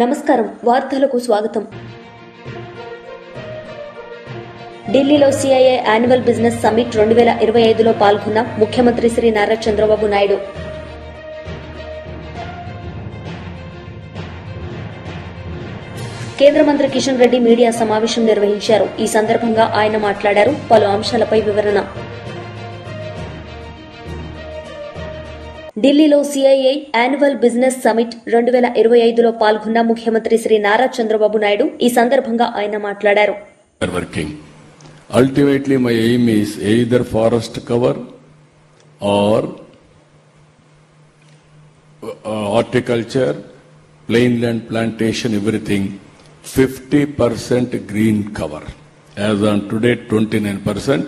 నమస్కారం వార్తలకు స్వాగతం. ఢిల్లీలో సిఐఐ యాన్యువల్ బిజినెస్ సమ్మిట్ 2025లో పాల్గొన్న ముఖ్యమంత్రి శ్రీ నారా చంద్రబాబు నాయుడు. కేంద్ర మంత్రి కిషన్ రెడ్డి మీడియా సమావేశం నిర్వహించారు. ఈ సందర్భంగా ఆయన మాట్లాడారు. పలు అంశాలపై వివరణ. ఢిల్లీలో సిఐఐ యాన్యువల్ బిజినెస్ సమిట్ 2025లో పాల్గొన్న ముఖ్యమంత్రి శ్రీ నారా చంద్రబాబు నాయుడు ఈ సందర్భంగా ఆయన మాట్లాడారు. Ultimately, my aim is either forest cover or horticulture, plainland plantation, everything 50% green cover. As on today 29%,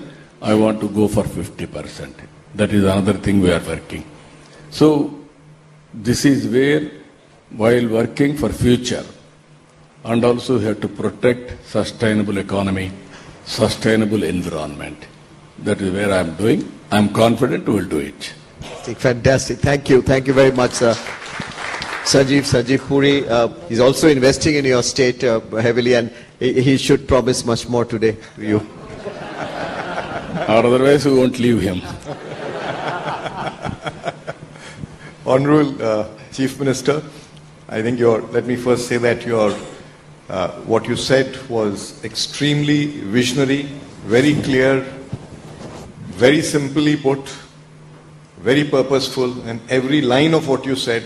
I want to go for 50%. That is another thing we are working. So, this is where, while working for future, and also we have to protect sustainable economy, sustainable environment. That is where I am doing. I am confident we will do it. Fantastic. Thank you. Thank you very much, sir. Sanjeev Puri is also investing in your state heavily, and he should promise much more today to you. Or otherwise we won't leave him. Honorable Chief Minister, I think let me first say that what you said was extremely visionary, very clear, very simply put, very purposeful, and every line of what you said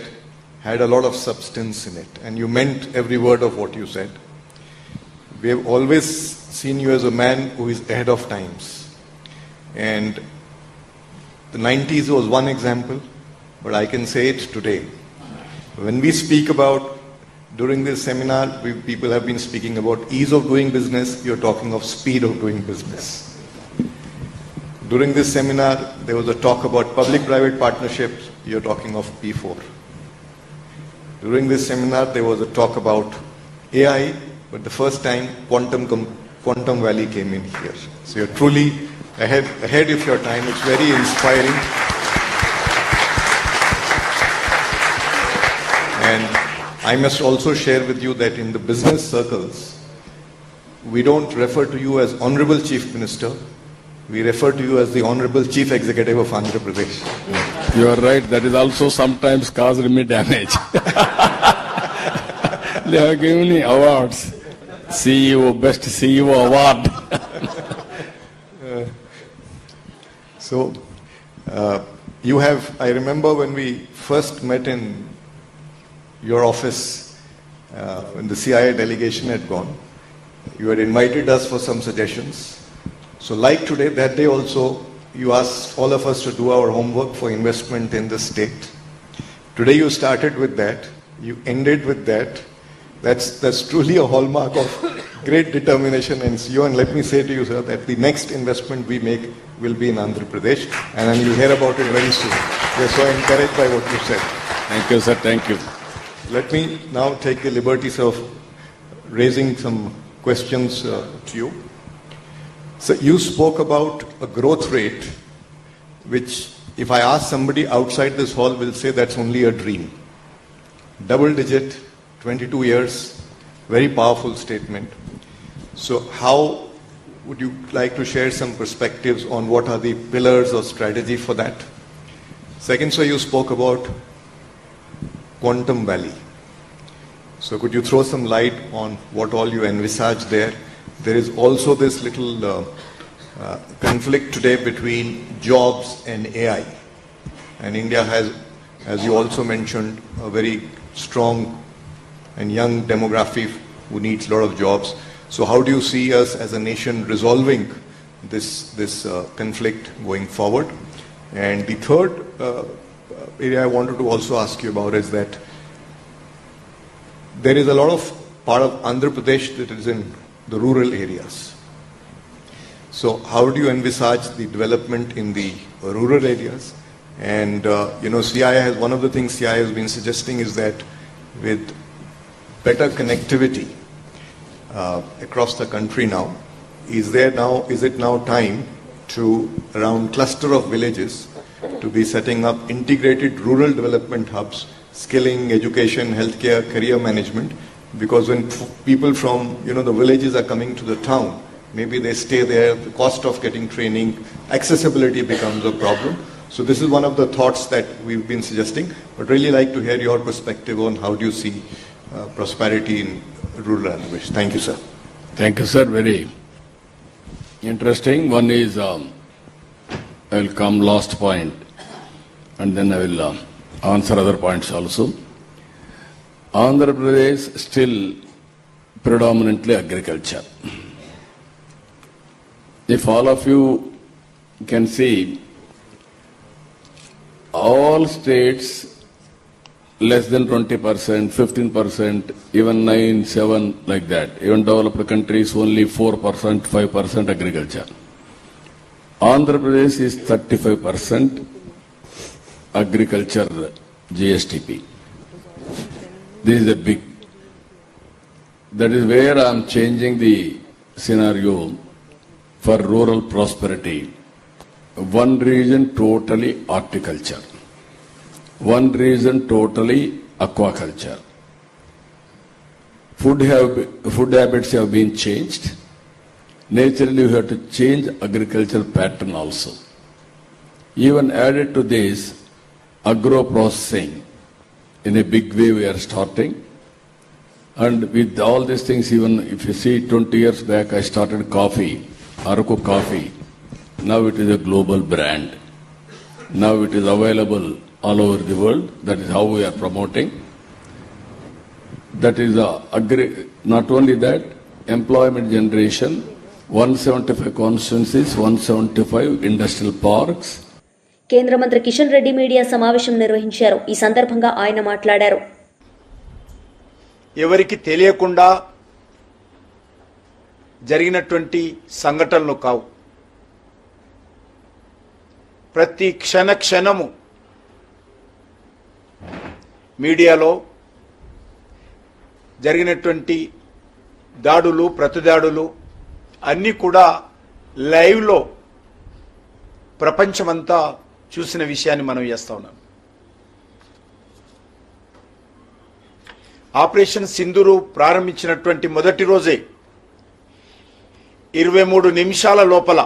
had a lot of substance in it, and you meant every word of what you said. We have always seen you as a man who is ahead of times, and the 90s was one example, but I can say it today. When we speak about, during this seminar, people have been speaking about ease of doing business, you're talking of speed of doing business. During this seminar, there was a talk about public-private partnerships, you're talking of P4. During this seminar, there was a talk about AI, but the first time Quantum Valley came in here. So you're truly ahead of your time. It's very inspiring. And I must also share with you that in the business circles, we don't refer to you as Honorable Chief Minister. We refer to you as the Honorable Chief Executive of Andhra Pradesh. You are right. That is also sometimes caused me damage. They have given me awards. CEO, Best CEO Award. I remember when we first met in your office, when the CIA delegation had gone, you had invited us for some suggestions. So like today, that day also, you asked all of us to do our homework for investment in the state. Today you started with that, you ended with that. That's truly a hallmark of great determination and CEO. And let me say to you, sir, that the next investment we make will be in Andhra Pradesh, and then you'll hear about it very soon. We're so encouraged by what you said. Thank you, sir. Thank you. Let me now take the liberties of raising some questions to you. So you spoke about a growth rate, which if I ask somebody outside this hall will say that's only a dream. Double digit, 22 years, very powerful statement. So how would you like to share some perspectives on what are the pillars or strategy for that? Second, sir, you spoke about Quantum Valley. So could you throw some light on what all you envisage there? There is also this little conflict today between jobs and AI. And India has, as you also mentioned, a very strong and young demography who needs a lot of jobs. So how do you see us as a nation resolving this conflict going forward? And the third area I wanted to also ask you about is that there is a lot of part of Andhra Pradesh that is in the rural areas. So how do you envisage the development in the rural areas? And CII has, one of the things CII has been suggesting is that with better connectivity across the country now, is it now time to, around cluster of villages, to be setting up integrated rural development hubs skilling, education, healthcare, career management. Because when people from the villages are coming to the town, maybe they stay there, the cost of getting training, accessibility becomes a problem. So this is one of the thoughts that we've been suggesting, but really like to hear your perspective on how do you see prosperity in rural Andhra Pradesh. Thank you, sir. Thank you, sir. Very interesting. One is, I will come last point, and then I will answer other points also. Andhra Pradesh still predominantly agriculture. If all of you can see, all states less than 20%, 15%, even 9, 7 like that. Even developed countries only 4%, 5% agriculture. Andhra Pradesh is 35% agriculture GSTP. This is a big. That is where I am changing the scenario for rural prosperity. One region totally horticulture. One region totally aquaculture. Food habits have been changed. Naturally, we have to change agricultural pattern also. Even added to this, agro-processing, in a big way we are starting. And with all these things, even if you see 20 years back, I started coffee, Araku coffee. Now it is a global brand. Now it is available all over the world. That is how we are promoting. That is not only that, employment generation, 175 constituencies, 175 industrial parks. కేంద్ర మంత్రి Kishan Reddy media సమావేశం నిర్వహించారు. ఈ సందర్భంగా ఆయన మాట్లాడారు. ఎవరికి తెలియకుండా జరిగినటువంటి సంఘటనలు కావు. ప్రతి క్షణము మీడియాలో జరిగినటువంటి దాడులు, ప్రతిదాడులు అన్నీ కూడా లైవ్లో ప్రపంచమంతా చూసిన విషయాన్ని మనం చేస్తా ఉన్నాం. ఆపరేషన్ సింధూరు ప్రారంభించినటువంటి మొదటి రోజే 23 నిమిషాల లోపల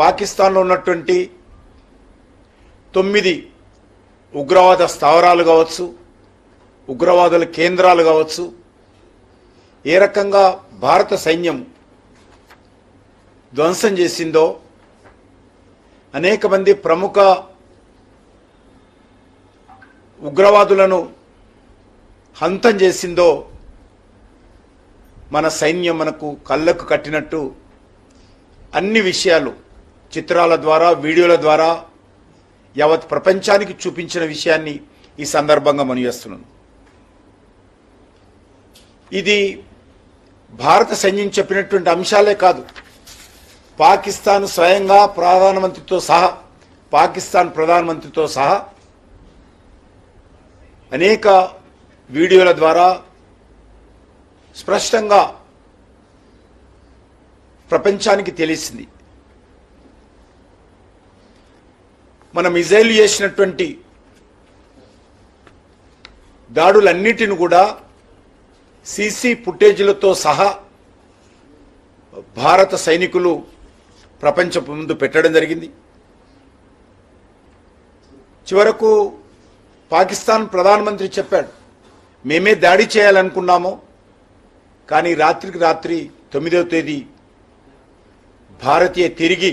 పాకిస్తాన్లో ఉన్నటువంటి 9 ఉగ్రవాద స్థావరాలు కావచ్చు, ఉగ్రవాదుల కేంద్రాలు కావచ్చు, ఏ రకంగా భారత సైన్యం ధ్వంసం చేసిందో, అనేక మంది ప్రముఖ ఉగ్రవాదులను హంతం చేసిందో మన సైన్యం మనకు కళ్ళకు కట్టినట్టు అన్ని విషయాలు చిత్రాల ద్వారా, వీడియోల ద్వారా యావత్ ప్రపంచానికి చూపించిన విషయాన్ని ఈ సందర్భంగా మనం చేస్తున్నాను. ఇది భారత సైన్యం చెప్పినటువంటి అంశాలే కాదు, పాకిస్తాన్ స్వయంగా పాకిస్తాన్ ప్రధానమంత్రితో సహా అనేక వీడియోల ద్వారా స్పష్టంగా ప్రపంచానికి తెలిసింది. మనం ఇజ్రాయెల్ చేసినటువంటి దాడులన్నిటిని కూడా సీసీ ఫుటేజీలతో సహా భారత సైనికులు ప్రపంచం ముందు పెట్టడం జరిగింది. చివరకు పాకిస్తాన్ ప్రధానమంత్రి చెప్పాడు, మేమే దాడి చేయాలనుకున్నాము, కానీ రాత్రికి రాత్రి 9వ తేదీ భారతీయ తిరిగి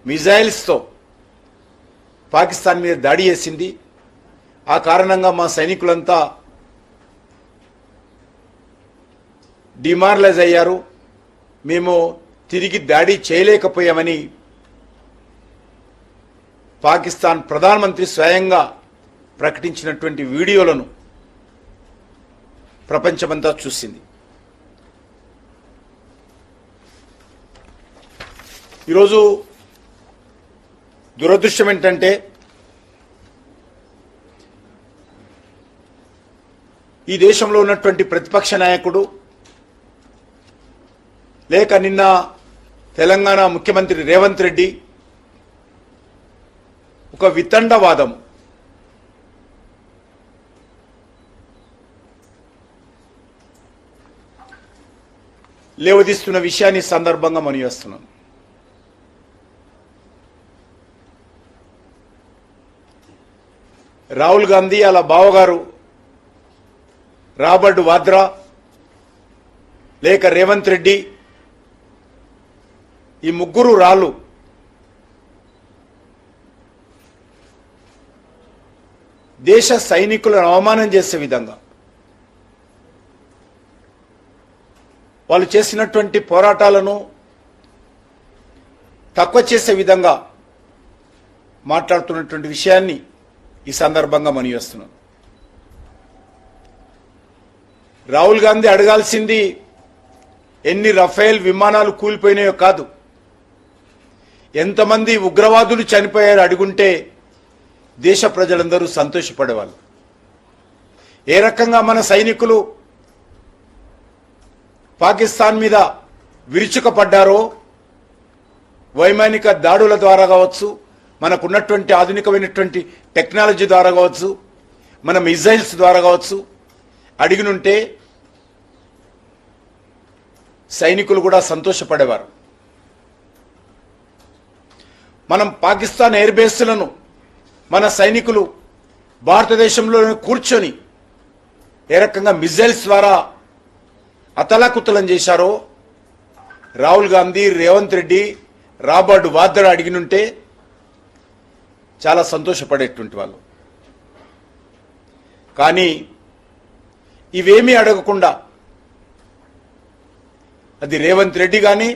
మిజైల్స్తో పాకిస్తాన్ మీద దాడి చేసింది. ఆ కారణంగా మా సైనికులంతా డిమారలైజ్ అయ్యారు, మేము తిరిగి దాడి చేయలేకపోయామని పాకిస్తాన్ ప్రధానమంత్రి స్వయంగా ప్రకటించినటువంటి వీడియోలను ప్రపంచమంతా చూసింది. ఈరోజు దురదృష్టం ఏంటంటే ఈ దేశంలో ఉన్నటువంటి ప్రతిపక్ష నాయకుడు లేక నిన్న తెలంగాణ ముఖ్యమంత్రి రేవంత్ రెడ్డి ఒక వితండవాదం, లేవదీస్తున్న విషయాన్ని సందర్భంగా మనవి చేస్తున్నాను. రాహుల్ గాంధీ అలా బావగారు రాబర్ట్ వాద్రా లేక రేవంత్ రెడ్డి ఈ ముగ్గురు రాళ్ళు దేశ సైనికులను అవమానం చేసే విధంగా వాళ్ళు చేసినటువంటి పోరాటాలను తక్కువ చేసే విధంగా మాట్లాడుతున్నటువంటి విషయాన్ని ఈ సందర్భంగా మనవి చేస్తున్నాను. రాహుల్ గాంధీ అడగాల్సింది ఎన్ని రఫేల్ విమానాలు కూలిపోయినాయో కాదు, ఎంతమంది ఉగ్రవాదులు చనిపోయారు అడుగుంటే దేశ ప్రజలందరూ సంతోషపడేవాళ్ళు. ఏ రకంగా మన సైనికులు పాకిస్తాన్ మీద విరుచుకపడ్డారో వైమానిక దాడుల ద్వారా కావచ్చు, మనకున్నటువంటి ఆధునికమైనటువంటి టెక్నాలజీ ద్వారా కావచ్చు, మన మిజైల్స్ ద్వారా కావచ్చు అడిగినుంటే సైనికులు కూడా సంతోషపడేవారు. మనం పాకిస్తాన్ ఎయిర్ బేస్లను మన సైనికులు భారతదేశంలో కూర్చొని ఏ రకంగా మిజైల్స్ ద్వారా అతలాకుతలం చేశారో రాహుల్ గాంధీ, రేవంత్ రెడ్డి, రాబర్ట్ వాద్రా అడిగినుంటే చాలా సంతోషపడేటువంటి వాళ్ళు. కానీ ఇవేమీ అడగకుండా అది రేవంత్ రెడ్డి కానీ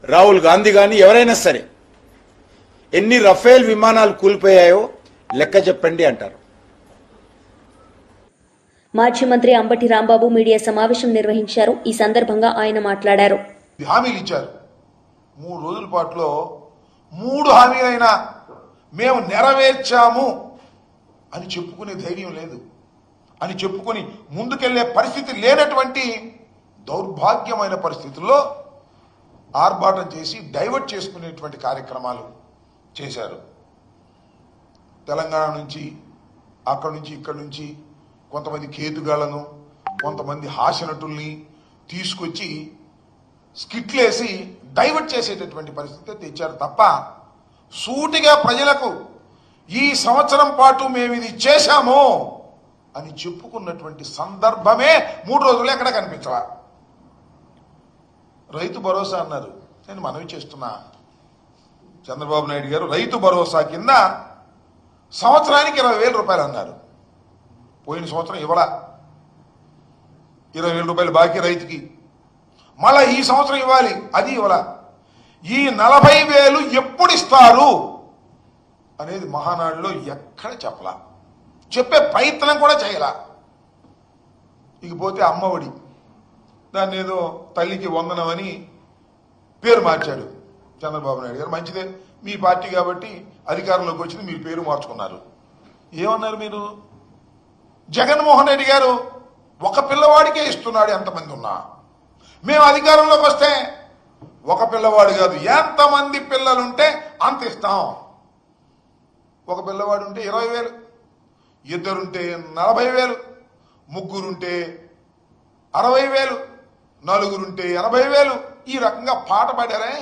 రాహుల్ గాంధీ కానీ ఎవరైనా సరే ఎన్ని రఫేల్ విమానాలు కూలిపోయాయో లెక్క చెప్పండి అంటారు. మాజీ మంత్రి అంబటి రాంబాబు మీడియా సమావేశం నిర్వహించారు. ఈ సందర్భంగా ఆయన మాట్లాడారు. హామీలు ఇచ్చారు. 3 రోజుల పాటులో 3 హామీలైనా మేము నెరవేర్చాము అని చెప్పుకునే ధైర్యం లేదు, అని చెప్పుకొని ముందుకెళ్లే పరిస్థితి లేనటువంటి దౌర్భాగ్యమైన పరిస్థితుల్లో ఆర్భాటం చేసి డైవర్ట్ చేసుకునేటువంటి కార్యక్రమాలు చేశారు. తెలంగాణ నుంచి, అక్కడి నుంచి, ఇక్కడి నుంచి కొంతమంది కేతుగాళ్లను, కొంతమంది హాస్యనటుల్ని తీసుకొచ్చి స్కిట్లేసి డైవర్ట్ చేసేటటువంటి పరిస్థితి తెచ్చారు తప్ప సూటిగా ప్రజలకు ఈ సంవత్సరం పాటు మేము ఇది చేశాము అని చెప్పుకున్నటువంటి సందర్భమే 3 రోజులు ఎక్కడ కనిపించవా. రైతు భరోసా అన్నారు. నేను మనవి చేస్తున్నా, చంద్రబాబు నాయుడు గారు రైతు భరోసా కింద సంవత్సరానికి 20,000 రూపాయలు అన్నారు. పోయిన సంవత్సరం ఇవ్వలా, 20,000 రూపాయలు బాకీ రైతుకి. మళ్ళా ఈ సంవత్సరం ఇవ్వాలి, అది ఇవ్వలా. ఈ 40,000 ఎప్పుడు ఇస్తారు అనేది మహానాడులో ఎక్కడ చెప్పలా, చెప్పే ప్రయత్నం కూడా చేయలా. ఇకపోతే అమ్మఒడి, దాన్ని ఏదో తల్లికి వందనమని పేరు మార్చాడు చంద్రబాబు నాయుడు గారు. మంచిదే, మీ పార్టీ కాబట్టి అధికారంలోకి వచ్చింది, మీరు పేరు మార్చుకున్నారు. ఏమన్నారు మీరు? జగన్మోహన్ రెడ్డి గారు ఒక పిల్లవాడికే ఇస్తున్నాడు ఎంతమంది ఉన్నా, మేము అధికారంలోకి వస్తే ఒక పిల్లవాడు కాదు ఎంతమంది పిల్లలుంటే అంత ఇస్తాం. ఒక పిల్లవాడు ఉంటే 20,000, ఇద్దరుంటే 40,000, ముగ్గురుంటే 60,000, నలుగురుంటే 80,000. ఈ రకంగా పాట పాడారే.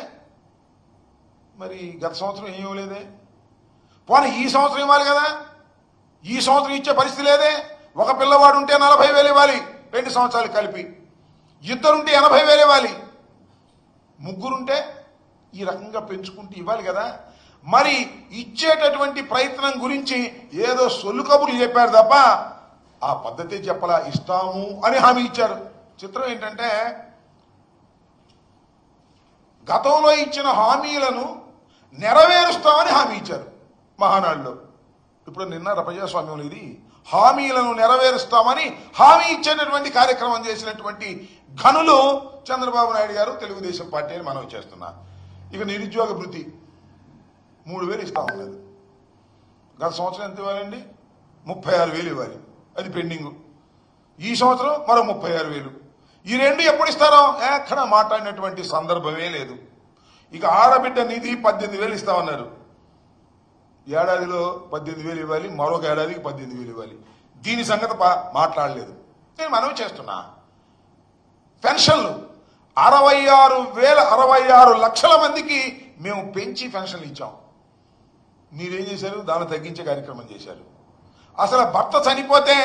మరి గత సంవత్సరం ఏం ఇవ్వలేదే? పోనీ ఈ సంవత్సరం ఇవ్వాలి కదా, ఈ సంవత్సరం ఇచ్చే పరిస్థితి లేదే. ఒక పిల్లవాడు ఉంటే 40,000 ఇవ్వాలి 2 సంవత్సరాలు కలిపి, ఇద్దరుంటే 80,000 ఇవ్వాలి, ముగ్గురుంటే ఈ రకంగా పెంచుకుంటూ ఇవ్వాలి కదా. మరి ఇచ్చేటటువంటి ప్రయత్నం గురించి ఏదో సొల్లు కబుర్లు చెప్పారు తప్ప ఆ పద్ధతి చెప్పలా. ఇస్తాము అని హామీ ఇచ్చారు. చిత్రం ఏంటంటే గతంలో ఇచ్చిన హామీలను నెరవేరుస్తామని హామీ ఇచ్చారు మహానాడులో. ఇప్పుడు నిన్న ప్రజాస్వామ్యంలో ఇది హామీలను నెరవేరుస్తామని హామీ ఇచ్చేటటువంటి కార్యక్రమం చేసినటువంటి ఘనులు చంద్రబాబు నాయుడు గారు, తెలుగుదేశం పార్టీ అని మనం చేస్తున్నా. ఇక నిరుద్యోగ భృతి 3,000 ఇస్తామన్నది. గత సంవత్సరం ఎంత ఇవ్వాలండి? 36,000 ఇవ్వాలి, అది పెండింగ్. ఈ సంవత్సరం మరో 36,000. ఈ రెండు ఎప్పుడు ఇస్తారో ఎక్కడ మాట్లాడినటువంటి సందర్భమే లేదు. ఇక ఆడబిడ్డ నిధి 18,000 ఇస్తామన్నారు. ఏడాదిలో 18,000 ఇవ్వాలి, మరొక ఏడాదికి 18,000 ఇవ్వాలి. దీని సంగతి మాట్లాడలేదు. నేను మనవి చేస్తున్నా, పెన్షన్లు 66 లక్షల మందికి మేము పెంచి పెన్షన్లు ఇచ్చాం. మీరేం చేశారు? దాన్ని తగ్గించే కార్యక్రమం చేశారు. అసలు భర్త చనిపోతే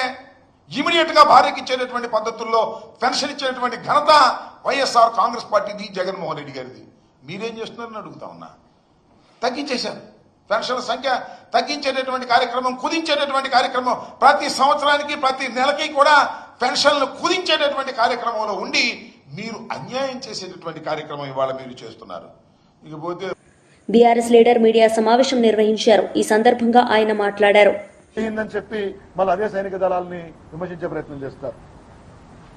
ఇమీడియట్ గా భార్యకి ఇచ్చేటటువంటి పద్ధతుల్లో పెన్షన్ ఇచ్చేటువంటి ఘనత వైఎస్ఆర్ కాంగ్రెస్ పార్టీది, జగన్మోహన్ రెడ్డి గారిది. మీరేం చేస్తున్నారని అడుగుతా ఉన్నా. తగ్గించేశారు. పెన్షన్ల సంఖ్య తగ్గించేటటువంటి కార్యక్రమం, కుదించేటటువంటి కార్యక్రమం, ప్రతి సంవత్సరానికి ప్రతి నెలకి కూడా పెన్షన్లు కుదించేటటువంటి కార్యక్రమంలో ఉండి మీరు అన్యాయం చేసేటటువంటి కార్యక్రమం ఇవాళ మీరు చేస్తున్నారు. ఇకపోతే బీఆర్ఎస్ లీడర్ మీడియా సమావేశం నిర్వహించారు. ఈ సందర్భంగా ఆయన మాట్లాడారు. అయిందని చెప్పి మళ్ళీ అదే సైనిక దళాలని విమర్శించే ప్రయత్నం చేస్తారు.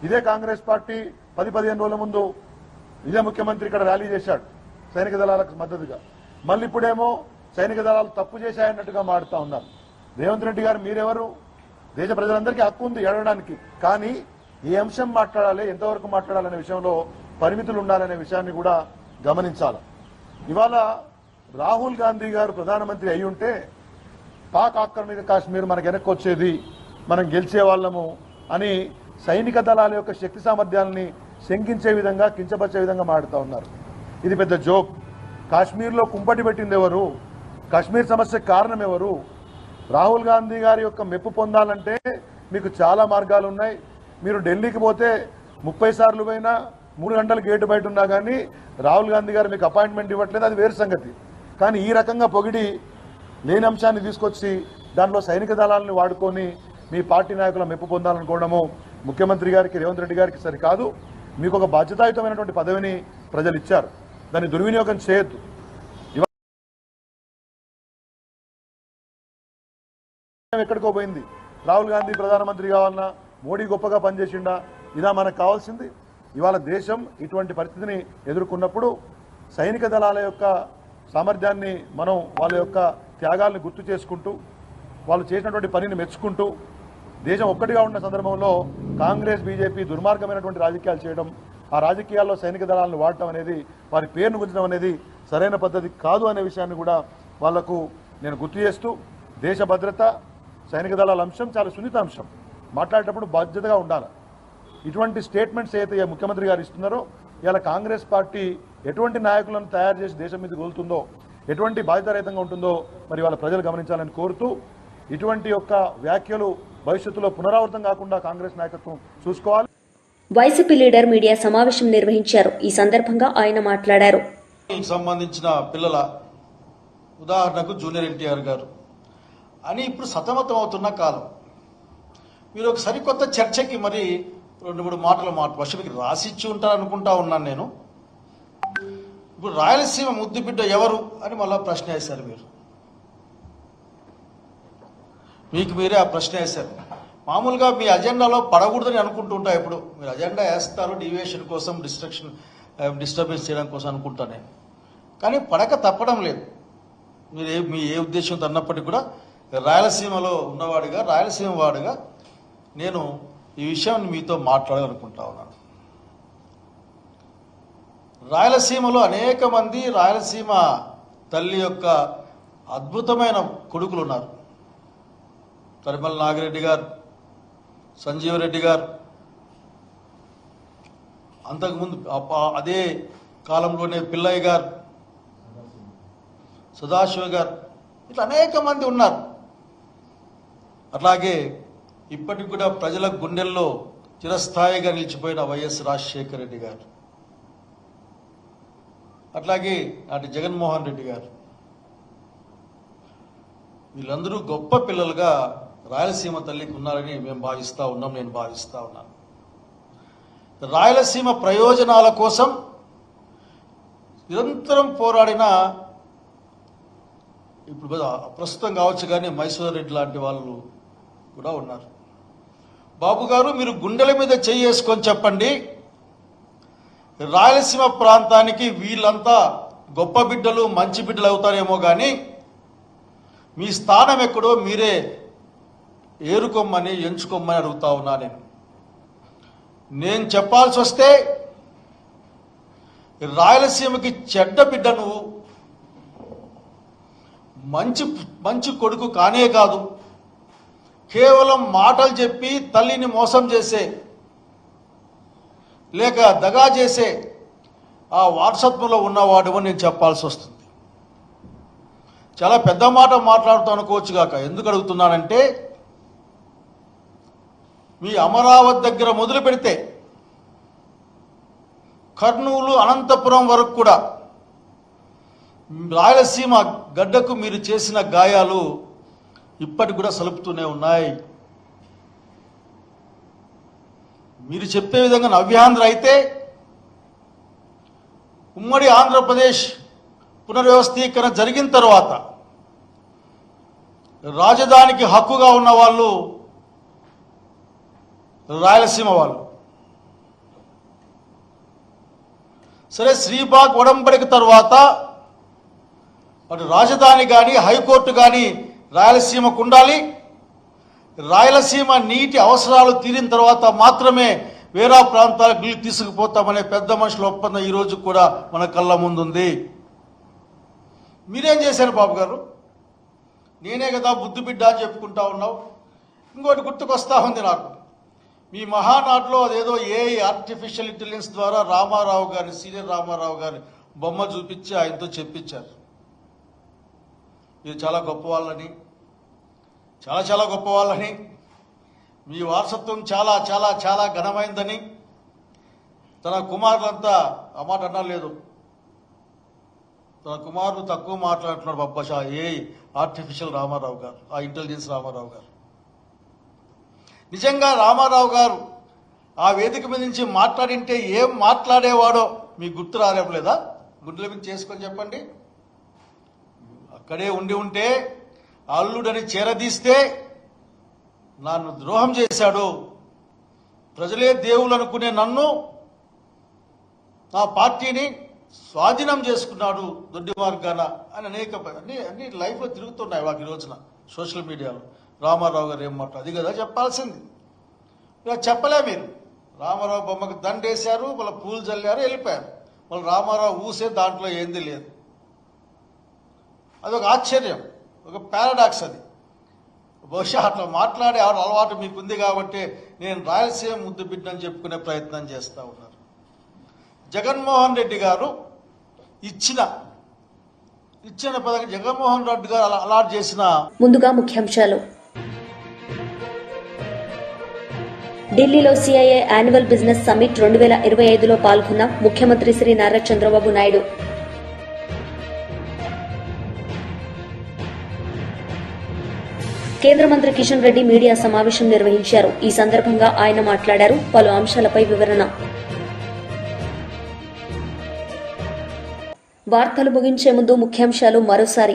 ఇదే కాంగ్రెస్ పార్టీ 10-15 రోజుల ముందు ఇదే ముఖ్యమంత్రి ఇక్కడ ర్యాలీ చేశాడు సైనిక దళాలకు మద్దతుగా. మళ్ళీ ఇప్పుడేమో సైనిక దళాలు తప్పు చేశాయన్నట్టుగా మాడుతా ఉన్నారు. రేవంత్ రెడ్డి గారు మీరెవరు? దేశ ప్రజలందరికీ హక్కు ఉంది ఏడవడానికి. కానీ ఏ అంశం మాట్లాడాలి, ఎంతవరకు మాట్లాడాలనే విషయంలో పరిమితులు ఉండాలనే విషయాన్ని కూడా గమనించాలి. ఇవాళ రాహుల్ గాంధీ గారు ప్రధానమంత్రి అయి ఉంటే పాక్ ఆక్రమిత కాశ్మీర్ మనకు వెనక్కి వచ్చేది, మనం గెలిచే వాళ్ళము అని సైనిక దళాల యొక్క శక్తి సామర్థ్యాలని శంకించే విధంగా, కించపరిచే విధంగా మాడుతూ ఉన్నారు. ఇది పెద్ద జోక్. కాశ్మీర్లో కుంపటి పెట్టింది ఎవరు? కాశ్మీర్ సమస్యకు కారణం ఎవరు? రాహుల్ గాంధీ గారి యొక్క మెప్పు పొందాలంటే మీకు చాలా మార్గాలు ఉన్నాయి. మీరు ఢిల్లీకి పోతే 30 సార్లు పోయినా 3 గంటలు గేటు బయట ఉన్నా కానీ రాహుల్ గాంధీ గారు మీకు అపాయింట్మెంట్ ఇవ్వట్లేదు, అది వేరు సంగతి. కానీ ఈ రకంగా పొగిడి లేని అంశాన్ని తీసుకొచ్చి దానిలో సైనిక దళాలను వాడుకొని మీ పార్టీ నాయకుల మెప్పు పొందాలనుకోవడము ముఖ్యమంత్రి గారికి, రేవంత్ రెడ్డి గారికి సరికాదు. మీకు ఒక బాధ్యతాయుతమైనటువంటి పదవిని ప్రజలు ఇచ్చారు, దాన్ని దుర్వినియోగం చేయొద్దు. ఎక్కడికో పోయింది. రాహుల్ గాంధీ ప్రధానమంత్రి కావాలన్నా, మోడీ గొప్పగా పనిచేసిండా, ఇదా మనకు కావాల్సింది? ఇవాళ దేశం ఇటువంటి పరిస్థితిని ఎదుర్కొన్నప్పుడు సైనిక దళాల యొక్క సామర్థ్యాన్ని మనం వాళ్ళ యొక్క త్యాగాలను గుర్తు చేసుకుంటూ, వాళ్ళు చేసినటువంటి పనిని మెచ్చుకుంటూ, దేశం ఒక్కటిగా ఉన్న సందర్భంలో కాంగ్రెస్, బీజేపీ దుర్మార్గమైనటువంటి రాజకీయాలు చేయడం, ఆ రాజకీయాల్లో సైనిక దళాలను వాడటం అనేది, వారి పేరును గుంచడం అనేది సరైన పద్ధతి కాదు అనే విషయాన్ని కూడా వాళ్లకు నేను గుర్తు చేస్తూ, దేశ భద్రత, సైనిక దళాల అంశం చాలా సున్నిత అంశం. మాట్లాడేటప్పుడు బాధ్యతగా ఉండాలి. ఇటువంటి స్టేట్మెంట్స్ అయితే ముఖ్యమంత్రి గారు ఇస్తున్నారో, ఇలా కాంగ్రెస్ పార్టీ ఎటువంటి నాయకులను తయారు చేసి దేశం మీద గోలుతుందో, ఎటువంటి బాధ్యతారహితంగా ఉంటుందో మరి వాళ్ళ ప్రజలు గమనించాలని కోరుతూ, ఇటువంటి యొక్క వ్యాఖ్యలు భవిష్యత్తులో పునరావృతం కాకుండా కాంగ్రెస్ నాయకత్వం చూసుకోవాలి. వైసీపీ లీడర్ మీడియా సమావేశం నిర్వహించారు. ఈ సందర్భంగా ఆయన మాట్లాడారు. సంబంధించిన పిల్లల ఉదాహరణకు జూనియర్ ఎన్టీఆర్ గారు అని ఇప్పుడు సతమతం అవుతున్న కాలం. మీరు ఒక సరికొత్త చర్చకి మరి 2-3 మాటలు బహుశా మీకు రాసిచ్చి ఉంటారనుకుంటా ఉన్నాను నేను. ఇప్పుడు రాయలసీమ ముద్దు బిడ్డ ఎవరు అని మళ్ళా ప్రశ్న వేశారు. మీకు మీరే ఆ ప్రశ్న వేశారు. మామూలుగా మీ అజెండాలో పడకూడదని అనుకుంటుంటా. ఇప్పుడు మీరు అజెండా వేస్తారు డీవియేషన్ కోసం, డిస్టర్బెన్స్ చేయడం కోసం అనుకుంటా నేను. కానీ పడక తప్పడం లేదు. మీరు మీ ఏ ఉద్దేశంతో అన్నప్పటికీ కూడా రాయలసీమలో ఉన్నవాడిగా, రాయలసీమ వాడిగా నేను ఈ విషయాన్ని మీతో మాట్లాడాలనుకుంటా ఉన్నాను. రాయలసీమలో అనేక మంది రాయలసీమ తల్లి యొక్క అద్భుతమైన కొడుకులు ఉన్నారు. తరిమల నాగిరెడ్డి గారు, సంజీవరెడ్డి గారు, అంతకుముందు అదే కాలంలోనే పిల్లయ్య గారు, సదాశివ గారు, ఇట్లా అనేక మంది ఉన్నారు. అట్లాగే ఇప్పటికి కూడా ప్రజల గుండెల్లో చిరస్థాయిగా నిలిచిపోయిన వైఎస్ రాజశేఖర రెడ్డి గారు, అట్లాగే నాటి జగన్మోహన్ రెడ్డి గారు, వీళ్ళందరూ గొప్ప పిల్లలుగా రాయలసీమ తల్లికి ఉన్నారని మేము భావిస్తూ ఉన్నాం. నేను భావిస్తూ ఉన్నాను. రాయలసీమ ప్రయోజనాల కోసం నిరంతరం పోరాడిన, ఇప్పుడు ప్రస్తుతం కావచ్చు కానీ మైసూర్ రెడ్డి లాంటి వాళ్ళు కూడా ఉన్నారు. బాబు గారు, మీరు గుండెల మీద చేసుకొని చెప్పండి, రాయలసీమ ప్రాంతానికి వీళ్ళంతా గొప్ప బిడ్డలు, మంచి బిడ్డలు అవుతారేమో కానీ మీ స్థానం ఎక్కడో మీరే ఏరుకోమని, ఎంచుకోమని అడుగుతా ఉన్నా. నేను చెప్పాల్సి వస్తే రాయలసీమకి చెడ్డ బిడ్డ నువ్వు, మంచి కొడుకు కానే కాదు, కేవలం మాటలు చెప్పి తల్లిని మోసం చేసే, లేక దగా చేసే ఆ వారసత్వంలో ఉన్నవాడు అని నేను చెప్పాల్సి వస్తుంది. చాలా పెద్ద మాట మాట్లాడుతూ అనుకోవచ్చు కాక ఎందుకు అడుగుతున్నానంటే, మీ అమరావతి దగ్గర మొదలు పెడితే కర్నూలు అనంతపురం వరకు కూడా రాయలసీమ గడ్డకు మీరు చేసిన గాయాలు ఇప్పటికి కూడా సలుపుతూనే ఉన్నాయి. మీరు చెప్పే విధంగా నవ్యాంధ్ర అయితే ఉమ్మడి ఆంధ్రప్రదేశ్ పునర్వ్యవస్థీకరణ జరిగిన తర్వాత రాజధానికి హక్కుగా ఉన్న వాళ్ళు రాయలసీమ వాళ్ళు. సరే, శ్రీబాగ్ ఒడంబడిక తర్వాత అటు రాజధాని కానీ హైకోర్టు కానీ రాయలసీమకు ఉండాలి. రాయలసీమ నీటి అవసరాలు తీరిన తర్వాత మాత్రమే వేరే ప్రాంతాలకు నీళ్లు తీసుకుపోతామనే పెద్ద మనుషుల ఒప్పందం ఈ రోజు కూడా మన కళ్ళ ముందుంది. మీరేం చేశారు బాబు గారు? నేనే కదా బుద్ధి బిడ్డ అని చెప్పుకుంటా ఉన్నావు. ఇంకోటి గుర్తుకొస్తా ఉంది నాకు, మీ మహానాడులో అదేదో ఆర్టిఫిషియల్ ఇంటెలిజెన్స్ ద్వారా రామారావు గారిని, సీనియర్ రామారావు గారిని బొమ్మ చూపించి ఆయనతో చెప్పించారు. మీరు చాలా గొప్ప వాళ్ళని, చాలా చాలా గొప్ప వాళ్ళని, మీ వారసత్వం చాలా చాలా చాలా ఘనమైందని. తన కుమారులంతా ఆ మాట అన్నలేదు, తన కుమారులు తక్కువ మాట్లాడుతున్నాడు బొబ్బషా ఆర్టిఫిషియల్ రామారావు గారు, ఆ ఇంటెలిజెన్స్ రామారావు గారు. నిజంగా రామారావు గారు ఆ వేదిక మీద నుంచి మాట్లాడింటే ఏం మాట్లాడేవాడో మీకు గుర్తు రాలేం లేదా? గుండెల మీద చేసుకొని చెప్పండి. అక్కడే ఉండి ఉంటే అల్లుడని చేరదీస్తే నన్ను ద్రోహం చేశాడు, ప్రజలే దేవులు అనుకునే నన్ను, నా పార్టీని స్వాధీనం చేసుకున్నాడు దొడ్డి మార్గాన అని అనేక అన్ని లైఫ్లో తిరుగుతున్నాయి వాకి రోజున సోషల్ మీడియాలో. రామారావు గారు ఏం మాట్లాడు, అది కదా చెప్పాల్సింది. ఇలా చెప్పలే మీరు. రామారావు బొమ్మకు దండేశారు, మళ్ళీ పూలు చల్లారు, వెళ్ళిపోయారు. మళ్ళీ రామారావు ఊసే దాంట్లో ఏంది లేదు. అదొక ఆశ్చర్యం, ఒక పారాడాక్స్. అది బహుశా అట్లా మాట్లాడే అలవాటు మీకుంది కాబట్టి నేను రాయలసీమ ముద్దు బిడ్డని చెప్పుకునే ప్రయత్నం చేస్తూ ఉన్నారు. జగన్మోహన్ రెడ్డి గారు ఇచ్చిన పథకం, జగన్మోహన్ రెడ్డి గారు అలాట్ చేసిన ముందుగా ముఖ్యాంశాలు. ఢిల్లీలో సిఐఏ యాన్యువల్ బిజినెస్ సమ్మిట్ 2025లో పాల్గొన్న ముఖ్యమంత్రి శ్రీ నారా చంద్రబాబు నాయుడు. కేంద్ర మంత్రి కిషన్ రెడ్డి మీడియా సమావేశం నిర్వహించారు. ఈ సందర్భంగా ఆయన మాట్లాడారు. పలు అంశాలపై వివరణ. వార్తలు ముగించే ముందు ముఖ్యాంశాలు మరోసారి.